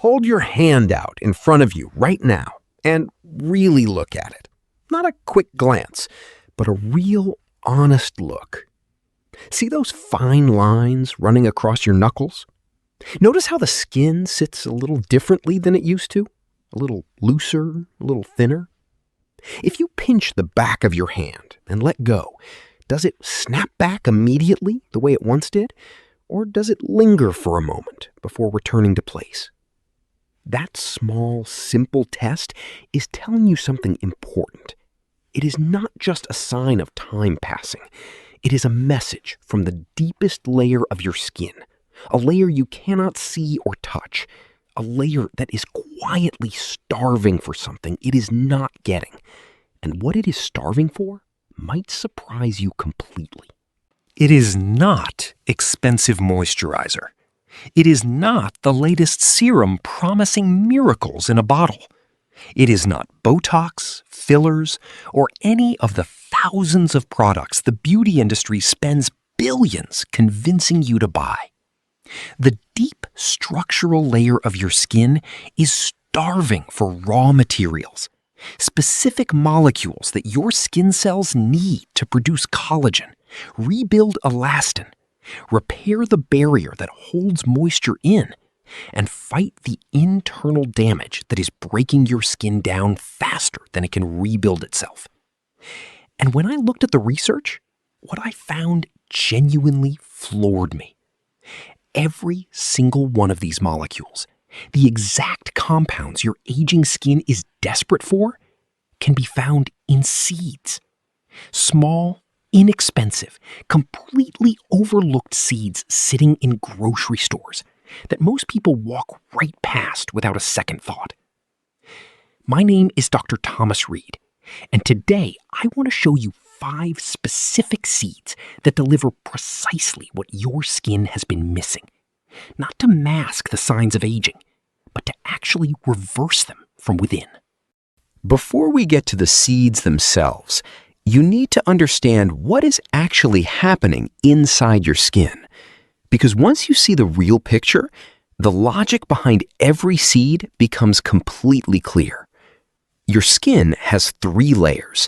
Hold your hand out in front of you right now and really look at it. Not a quick glance, but a real honest look. See those fine lines running across your knuckles? Notice how the skin sits a little differently than it used to? A little looser, a little thinner? If you pinch the back of your hand and let go, does it snap back immediately the way it once did? Or does it linger for a moment before returning to place? That small, simple test is telling you something important. It is not just a sign of time passing. It is a message from the deepest layer of your skin, a layer you cannot see or touch, a layer that is quietly starving for something it is not getting. And what it is starving for might surprise you completely. It is not expensive moisturizer. It is not the latest serum promising miracles in a bottle. It is not Botox, fillers, or any of the thousands of products the beauty industry spends billions convincing you to buy. The deep structural layer of your skin is starving for raw materials, specific molecules that your skin cells need to produce collagen, rebuild elastin, repair the barrier that holds moisture in, and fight the internal damage that is breaking your skin down faster than it can rebuild itself. And when I looked at the research, what I found genuinely floored me. Every single one of these molecules, the exact compounds your aging skin is desperate for, can be found in seeds. Small, inexpensive, completely overlooked seeds sitting in grocery stores that most people walk right past without a second thought. My name is Dr. Thomas Reed, and today I want to show you 5 specific seeds that deliver precisely what your skin has been missing. Not to mask the signs of aging, but to actually reverse them from within. Before we get to the seeds themselves, you need to understand what is actually happening inside your skin. Because once you see the real picture, the logic behind every seed becomes completely clear. Your skin has 3 layers.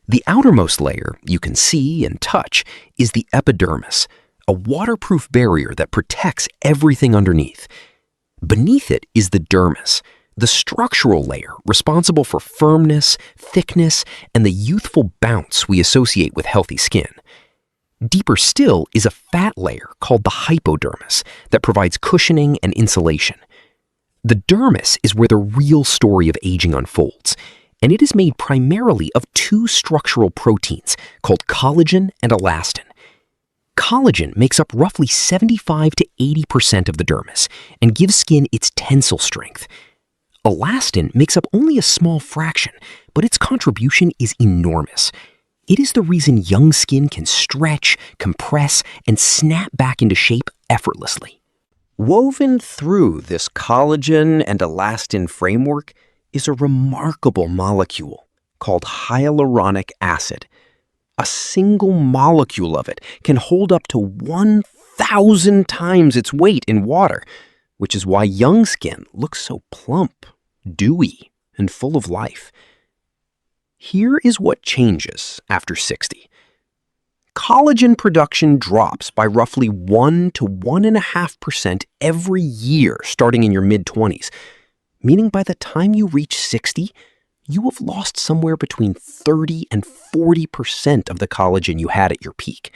The outermost layer, you can see and touch, is the epidermis, a waterproof barrier that protects everything underneath. Beneath it is the dermis, the structural layer responsible for firmness, thickness, and the youthful bounce we associate with healthy skin. Deeper still is a fat layer called the hypodermis that provides cushioning and insulation. The dermis is where the real story of aging unfolds, and it is made primarily of 2 structural proteins called collagen and elastin. Collagen makes up roughly 75 to 80% of the dermis and gives skin its tensile strength. Elastin makes up only a small fraction, but its contribution is enormous. It is the reason young skin can stretch, compress, and snap back into shape effortlessly. Woven through this collagen and elastin framework is a remarkable molecule called hyaluronic acid. A single molecule of it can hold up to 1,000 times its weight in water, which is why young skin looks so plump, dewy, and full of life. Here is what changes after 60. Collagen production drops by roughly 1 to 1.5% every year starting in your mid-20s, meaning by the time you reach 60, you have lost somewhere between 30 and 40% of the collagen you had at your peak.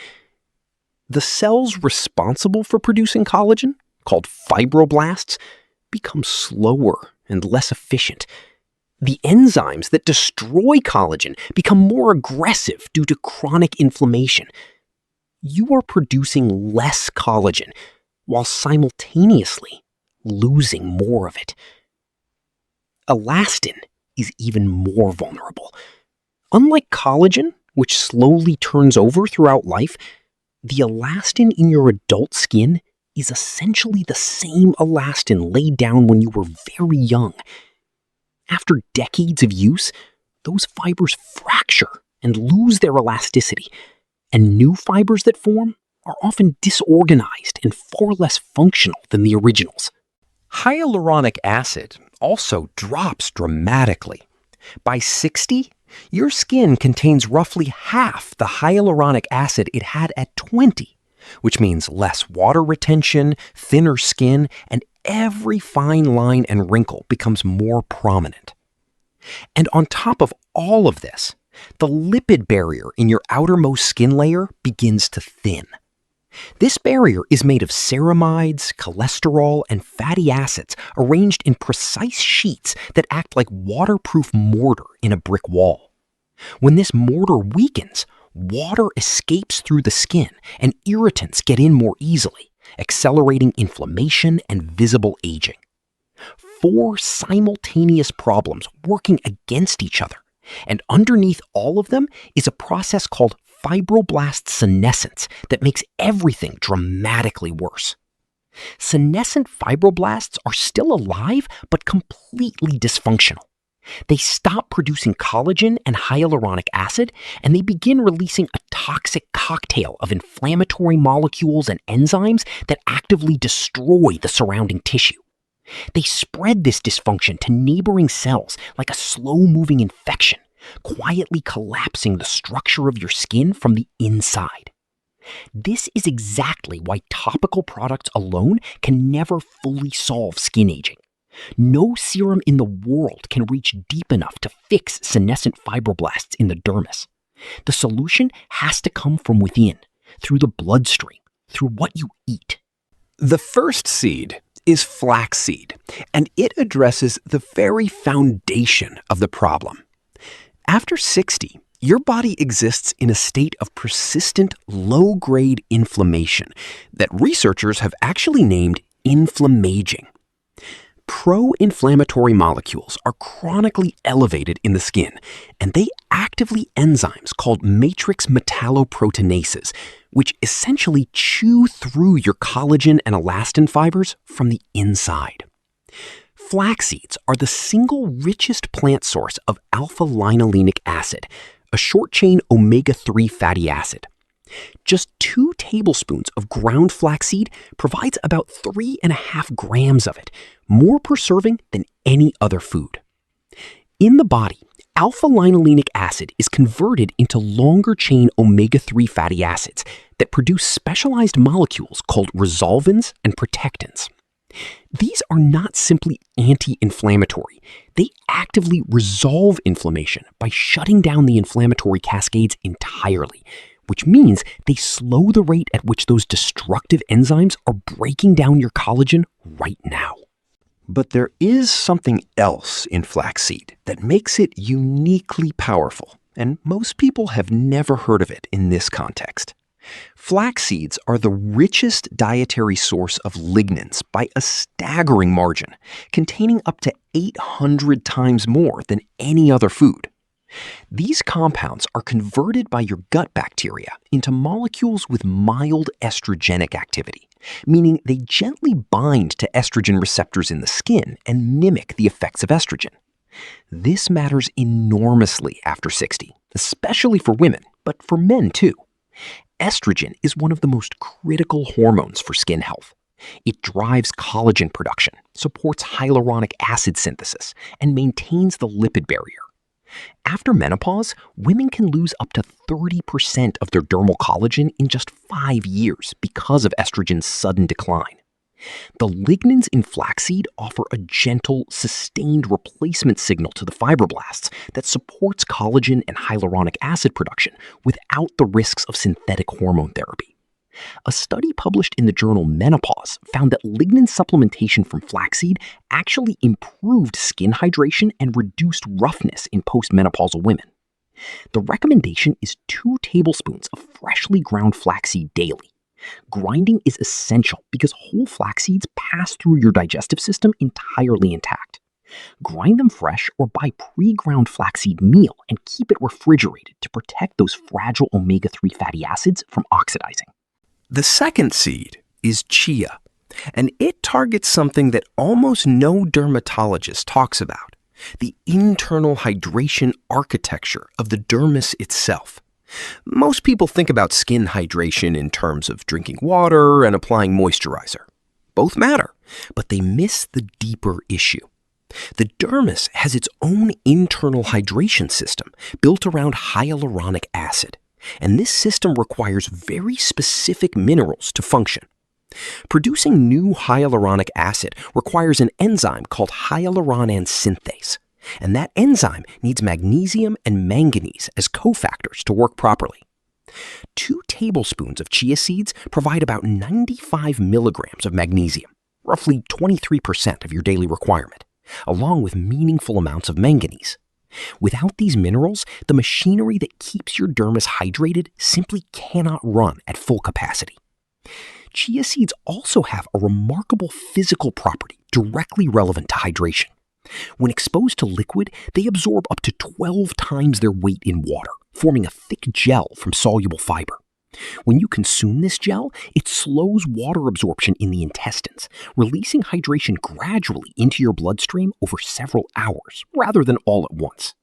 The cells responsible for producing collagen, called fibroblasts, become slower and less efficient. The enzymes that destroy collagen become more aggressive due to chronic inflammation. You are producing less collagen while simultaneously losing more of it. Elastin is even more vulnerable. Unlike collagen, which slowly turns over throughout life, the elastin in your adult skin is essentially the same elastin laid down when you were very young. After decades of use, those fibers fracture and lose their elasticity, and new fibers that form are often disorganized and far less functional than the originals. Hyaluronic acid also drops dramatically. By 60, your skin contains roughly half the hyaluronic acid it had at 20, which means less water retention, thinner skin, and every fine line and wrinkle becomes more prominent. And on top of all of this, the lipid barrier in your outermost skin layer begins to thin. This barrier is made of ceramides, cholesterol, and fatty acids arranged in precise sheets that act like waterproof mortar in a brick wall. When this mortar weakens, water escapes through the skin and irritants get in more easily, accelerating inflammation and visible aging. 4 simultaneous problems working against each other, and underneath all of them is a process called fibroblast senescence that makes everything dramatically worse. Senescent fibroblasts are still alive but completely dysfunctional. They stop producing collagen and hyaluronic acid, and they begin releasing a toxic cocktail of inflammatory molecules and enzymes that actively destroy the surrounding tissue. They spread this dysfunction to neighboring cells like a slow-moving infection, quietly collapsing the structure of your skin from the inside. This is exactly why topical products alone can never fully solve skin aging. No serum in the world can reach deep enough to fix senescent fibroblasts in the dermis. The solution has to come from within, through the bloodstream, through what you eat. The first seed is flaxseed, and it addresses the very foundation of the problem. After 60, your body exists in a state of persistent low-grade inflammation that researchers have actually named inflammaging. Pro-inflammatory molecules are chronically elevated in the skin, and they activate enzymes called matrix metalloproteinases, which essentially chew through your collagen and elastin fibers from the inside. Flax seeds are the single richest plant source of alpha-linolenic acid, a short-chain omega-3 fatty acid. Just 2 tablespoons of ground flaxseed provides about 3.5 grams of it, more per serving than any other food. In the body, alpha-linolenic acid is converted into longer-chain omega-3 fatty acids that produce specialized molecules called resolvins and protectins. These are not simply anti-inflammatory. They actively resolve inflammation by shutting down the inflammatory cascades entirely, which means they slow the rate at which those destructive enzymes are breaking down your collagen right now. But there is something else in flaxseed that makes it uniquely powerful, and most people have never heard of it in this context. Flax seeds are the richest dietary source of lignans by a staggering margin, containing up to 800 times more than any other food. These compounds are converted by your gut bacteria into molecules with mild estrogenic activity, meaning they gently bind to estrogen receptors in the skin and mimic the effects of estrogen. This matters enormously after 60, especially for women, but for men too. Estrogen is one of the most critical hormones for skin health. It drives collagen production, supports hyaluronic acid synthesis, and maintains the lipid barrier. After menopause, women can lose up to 30% of their dermal collagen in just 5 years because of estrogen's sudden decline. The lignans in flaxseed offer a gentle, sustained replacement signal to the fibroblasts that supports collagen and hyaluronic acid production without the risks of synthetic hormone therapy. A study published in the journal Menopause found that lignin supplementation from flaxseed actually improved skin hydration and reduced roughness in postmenopausal women. The recommendation is 2 tablespoons of freshly ground flaxseed daily. Grinding is essential because whole flax seeds pass through your digestive system entirely intact. Grind them fresh or buy pre-ground flaxseed meal and keep it refrigerated to protect those fragile omega-3 fatty acids from oxidizing. The second seed is chia, and it targets something that almost no dermatologist talks about: the internal hydration architecture of the dermis itself. Most people think about skin hydration in terms of drinking water and applying moisturizer. Both matter, but they miss the deeper issue. The dermis has its own internal hydration system built around hyaluronic acid, and this system requires very specific minerals to function. Producing new hyaluronic acid requires an enzyme called hyaluronan synthase, and that enzyme needs magnesium and manganese as cofactors to work properly. 2 tablespoons of chia seeds provide about 95 milligrams of magnesium, roughly 23% of your daily requirement, along with meaningful amounts of manganese. Without these minerals, the machinery that keeps your dermis hydrated simply cannot run at full capacity. Chia seeds also have a remarkable physical property directly relevant to hydration. When exposed to liquid, they absorb up to 12 times their weight in water, forming a thick gel from soluble fiber. When you consume this gel, it slows water absorption in the intestines, releasing hydration gradually into your bloodstream over several hours, rather than all at once.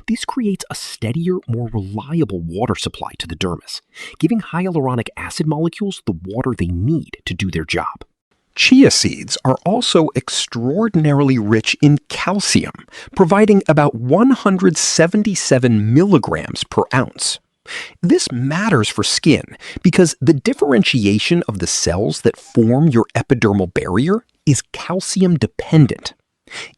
This creates a steadier, more reliable water supply to the dermis, giving hyaluronic acid molecules the water they need to do their job. Chia seeds are also extraordinarily rich in calcium, providing about 177 milligrams per ounce. This matters for skin because the differentiation of the cells that form your epidermal barrier is calcium dependent.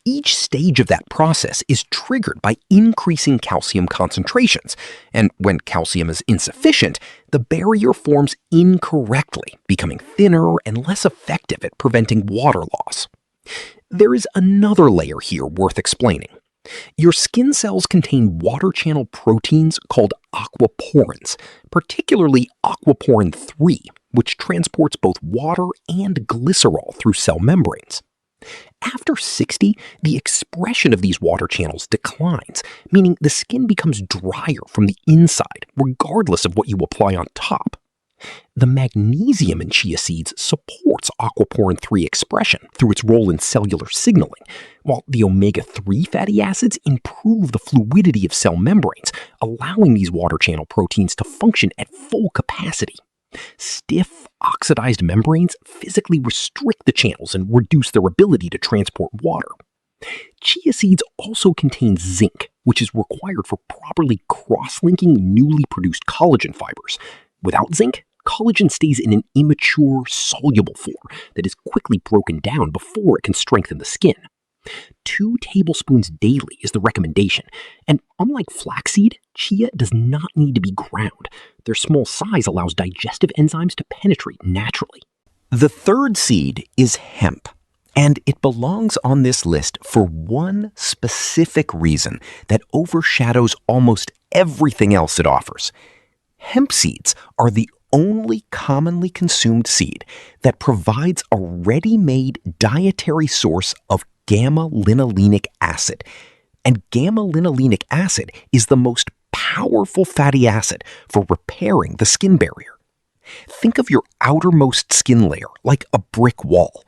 Each stage of that process is triggered by increasing calcium concentrations, and when calcium is insufficient, the barrier forms incorrectly, becoming thinner and less effective at preventing water loss. There is another layer here worth explaining. Your skin cells contain water channel proteins called aquaporins, particularly aquaporin 3, which transports both water and glycerol through cell membranes. After 60, the expression of these water channels declines, meaning the skin becomes drier from the inside, regardless of what you apply on top. The magnesium in chia seeds supports aquaporin 3 expression through its role in cellular signaling, while the omega-3 fatty acids improve the fluidity of cell membranes, allowing these water channel proteins to function at full capacity. Stiff, oxidized membranes physically restrict the channels and reduce their ability to transport water. Chia seeds also contain zinc, which is required for properly cross-linking newly produced collagen fibers. Without zinc, collagen stays in an immature, soluble form that is quickly broken down before it can strengthen the skin. 2 tablespoons daily is the recommendation, and unlike flaxseed, chia does not need to be ground. Their small size allows digestive enzymes to penetrate naturally. The third seed is hemp, and it belongs on this list for one specific reason that overshadows almost everything else it offers. Hemp seeds are the only commonly consumed seed that provides a ready-made dietary source of gamma-linolenic acid. And gamma-linolenic acid is the most powerful fatty acid for repairing the skin barrier. Think of your outermost skin layer like a brick wall.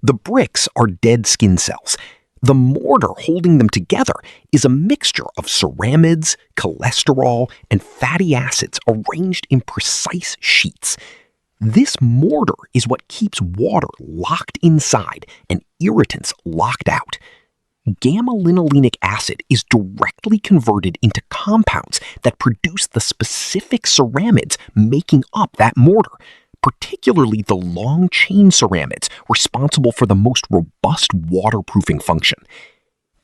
The bricks are dead skin cells. The mortar holding them together is a mixture of ceramides, cholesterol, and fatty acids arranged in precise sheets. This mortar is what keeps water locked inside and irritants locked out. Gamma-linolenic acid is directly converted into compounds that produce the specific ceramides making up that mortar, particularly the long-chain ceramides responsible for the most robust waterproofing function.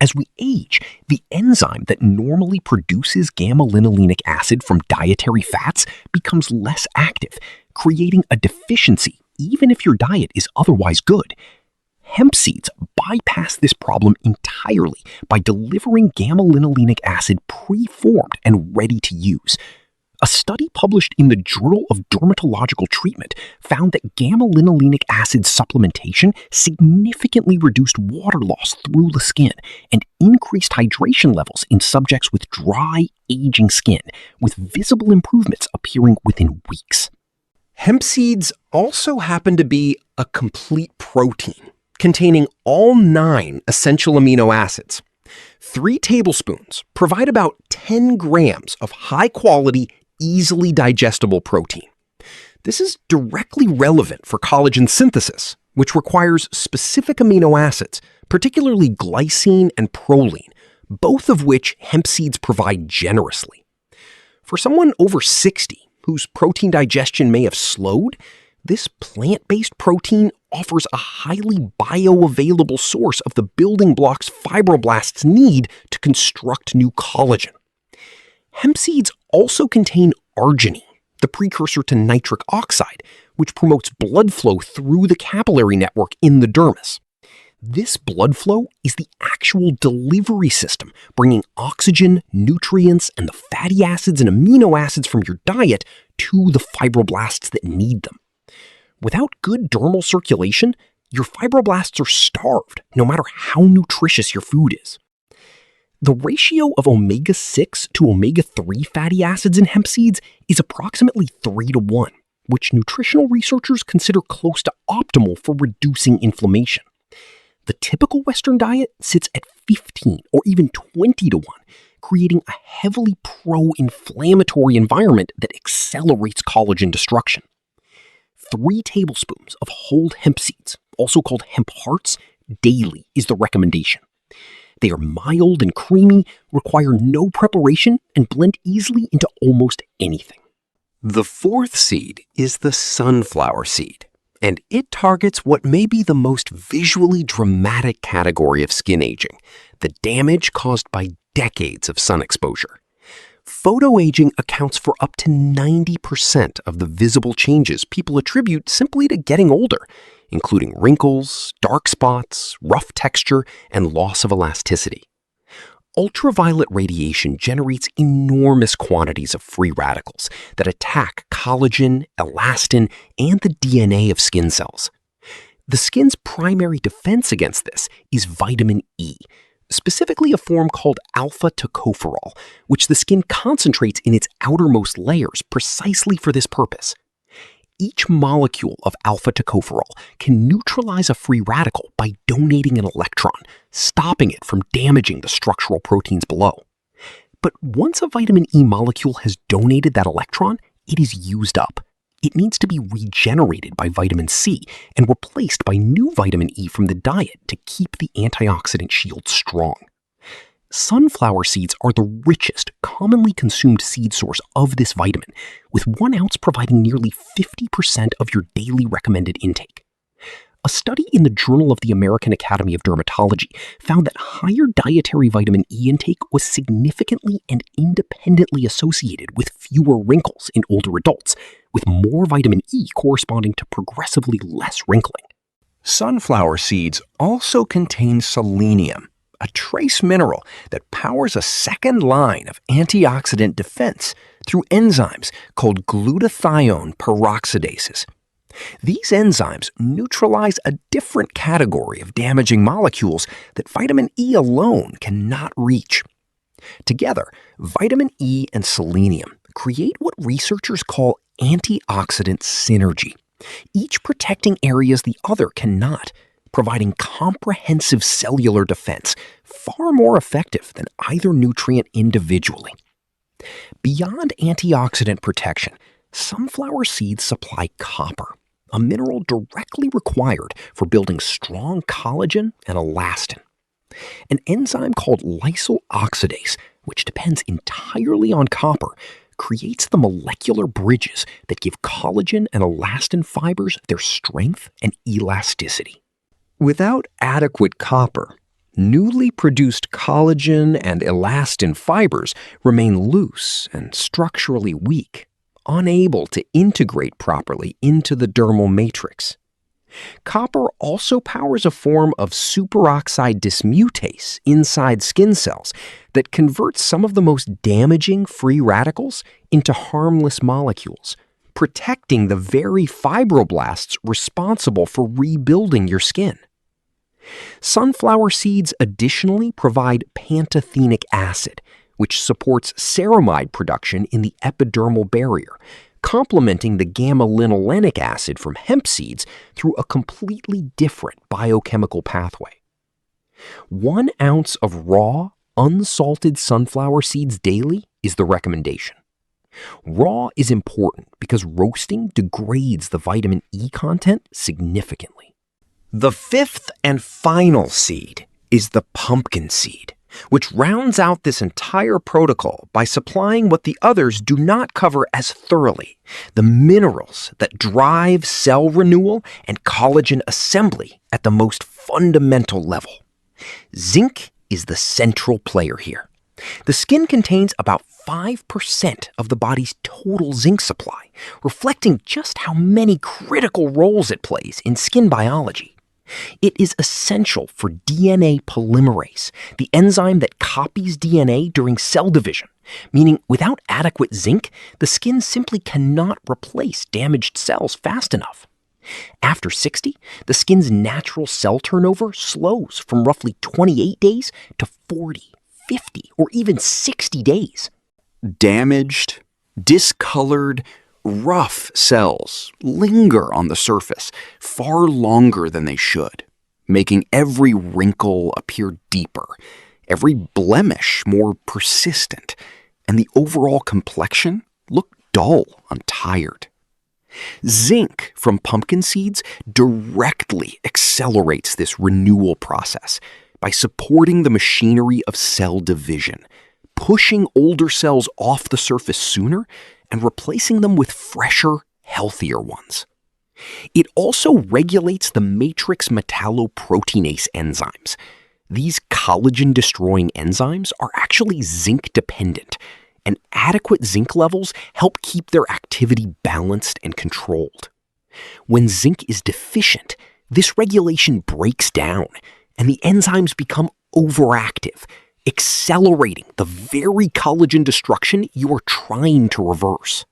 As we age, the enzyme that normally produces gamma-linolenic acid from dietary fats becomes less active, creating a deficiency even if your diet is otherwise good. Hemp seeds bypass this problem entirely by delivering gamma-linolenic acid pre-formed and ready to use. A study published in the Journal of Dermatological Treatment found that gamma-linolenic acid supplementation significantly reduced water loss through the skin and increased hydration levels in subjects with dry, aging skin, with visible improvements appearing within weeks. Hemp seeds also happen to be a complete protein containing all 9 essential amino acids. 3 tablespoons provide about 10 grams of high-quality, easily digestible protein. This is directly relevant for collagen synthesis, which requires specific amino acids, particularly glycine and proline, both of which hemp seeds provide generously. For someone over 60 whose protein digestion may have slowed, this plant-based protein offers a highly bioavailable source of the building blocks fibroblasts need to construct new collagen. Hemp seeds also contain arginine, the precursor to nitric oxide, which promotes blood flow through the capillary network in the dermis. This blood flow is the actual delivery system, bringing oxygen, nutrients, and the fatty acids and amino acids from your diet to the fibroblasts that need them. Without good dermal circulation, your fibroblasts are starved, no matter how nutritious your food is. The ratio of omega-6 to omega-3 fatty acids in hemp seeds is approximately 3:1, which nutritional researchers consider close to optimal for reducing inflammation. The typical Western diet sits at 15 or even 20:1, creating a heavily pro-inflammatory environment that accelerates collagen destruction. 3 tablespoons of whole hemp seeds, also called hemp hearts, daily is the recommendation. They are mild and creamy, require no preparation, and blend easily into almost anything. The fourth seed is the sunflower seed, and it targets what may be the most visually dramatic category of skin aging, the damage caused by decades of sun exposure. Photoaging accounts for up to 90% of the visible changes people attribute simply to getting older, including wrinkles, dark spots, rough texture, and loss of elasticity. Ultraviolet radiation generates enormous quantities of free radicals that attack collagen, elastin, and the DNA of skin cells. The skin's primary defense against this is vitamin E, specifically a form called alpha-tocopherol, which the skin concentrates in its outermost layers precisely for this purpose. Each molecule of alpha-tocopherol can neutralize a free radical by donating an electron, stopping it from damaging the structural proteins below. But once a vitamin E molecule has donated that electron, it is used up. It needs to be regenerated by vitamin C and replaced by new vitamin E from the diet to keep the antioxidant shield strong. Sunflower seeds are the richest, commonly consumed seed source of this vitamin, with 1 ounce providing nearly 50% of your daily recommended intake. A study in the Journal of the American Academy of Dermatology found that higher dietary vitamin E intake was significantly and independently associated with fewer wrinkles in older adults, with more vitamin E corresponding to progressively less wrinkling. Sunflower seeds also contain selenium, a trace mineral that powers a second line of antioxidant defense through enzymes called glutathione peroxidases. These enzymes neutralize a different category of damaging molecules that vitamin E alone cannot reach. Together, vitamin E and selenium create what researchers call antioxidant synergy, each protecting areas the other cannot, providing comprehensive cellular defense, far more effective than either nutrient individually. Beyond antioxidant protection, sunflower seeds supply copper, a mineral directly required for building strong collagen and elastin. An enzyme called lysyl oxidase, which depends entirely on copper, creates the molecular bridges that give collagen and elastin fibers their strength and elasticity. Without adequate copper, newly produced collagen and elastin fibers remain loose and structurally weak, unable to integrate properly into the dermal matrix. Copper also powers a form of superoxide dismutase inside skin cells that converts some of the most damaging free radicals into harmless molecules, protecting the very fibroblasts responsible for rebuilding your skin. Sunflower seeds additionally provide pantothenic acid, which supports ceramide production in the epidermal barrier, complementing the gamma-linolenic acid from hemp seeds through a completely different biochemical pathway. 1 ounce of raw, unsalted sunflower seeds daily is the recommendation. Raw is important because roasting degrades the vitamin E content significantly. The fifth and final seed is the pumpkin seed, which rounds out this entire protocol by supplying what the others do not cover as thoroughly: the minerals that drive cell renewal and collagen assembly at the most fundamental level. Zinc is the central player here. The skin contains about 5% of the body's total zinc supply, reflecting just how many critical roles it plays in skin biology. It is essential for DNA polymerase, the enzyme that copies DNA during cell division, meaning without adequate zinc, the skin simply cannot replace damaged cells fast enough. After 60, the skin's natural cell turnover slows from roughly 28 days to 40, 50, or even 60 days. Damaged, discolored, rough cells linger on the surface far longer than they should, making every wrinkle appear deeper, every blemish more persistent, and the overall complexion look dull and tired. Zinc from pumpkin seeds directly accelerates this renewal process by supporting the machinery of cell division, pushing older cells off the surface sooner and replacing them with fresher, healthier ones. It also regulates the matrix metalloproteinase enzymes. These collagen-destroying enzymes are actually zinc-dependent, and adequate zinc levels help keep their activity balanced and controlled. When zinc is deficient, this regulation breaks down, and the enzymes become overactive, accelerating the very collagen destruction you are trying to reverse.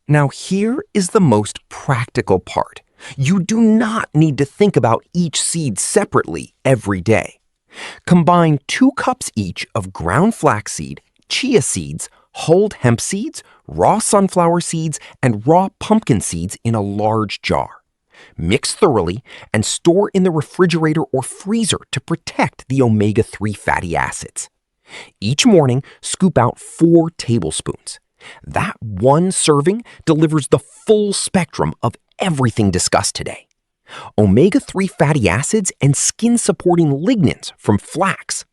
Now here is the most practical part. You do not need to think about each seed separately every day. Combine 2 cups each of ground flaxseed, chia seeds, whole hemp seeds, raw sunflower seeds, and raw pumpkin seeds in a large jar. Mix thoroughly and store in the refrigerator or freezer to protect the omega-3 fatty acids. Each morning, scoop out 4 tablespoons. That one serving delivers the full spectrum of everything discussed today. Omega-3 fatty acids and skin-supporting lignans from flax,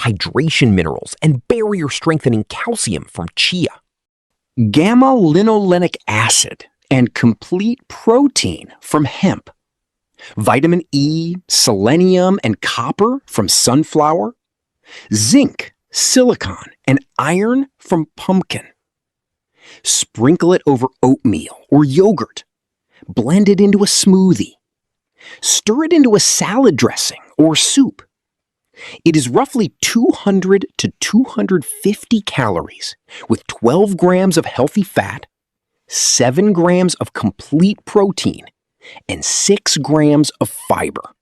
hydration minerals and barrier-strengthening calcium from chia, gamma-linolenic acid and complete protein from hemp, vitamin E, selenium, and copper from sunflower, zinc, silicon, and iron from pumpkin. Sprinkle it over oatmeal or yogurt. Blend it into a smoothie. Stir it into a salad dressing or soup. It is roughly 200 to 250 calories with 12 grams of healthy fat, 7 grams of complete protein, and 6 grams of fiber.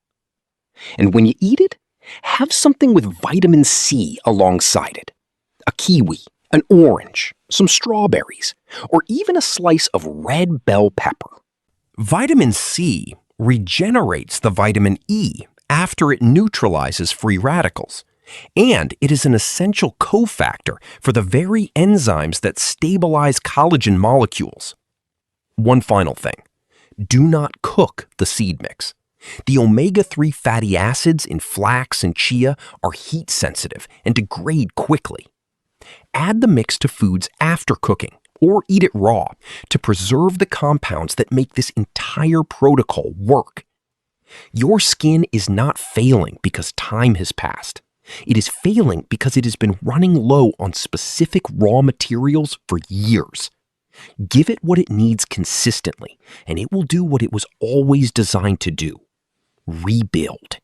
And when you eat it, have something with vitamin C alongside it. A kiwi, an orange, some strawberries, or even a slice of red bell pepper. Vitamin C regenerates the vitamin E after it neutralizes free radicals, and it is an essential cofactor for the very enzymes that stabilize collagen molecules. One final thing, do not cook the seed mix. The omega-3 fatty acids in flax and chia are heat sensitive and degrade quickly. Add the mix to foods after cooking or eat it raw to preserve the compounds that make this entire protocol work. Your skin is not failing because time has passed. It is failing because it has been running low on specific raw materials for years. Give it what it needs consistently, and it will do what it was always designed to do: rebuild.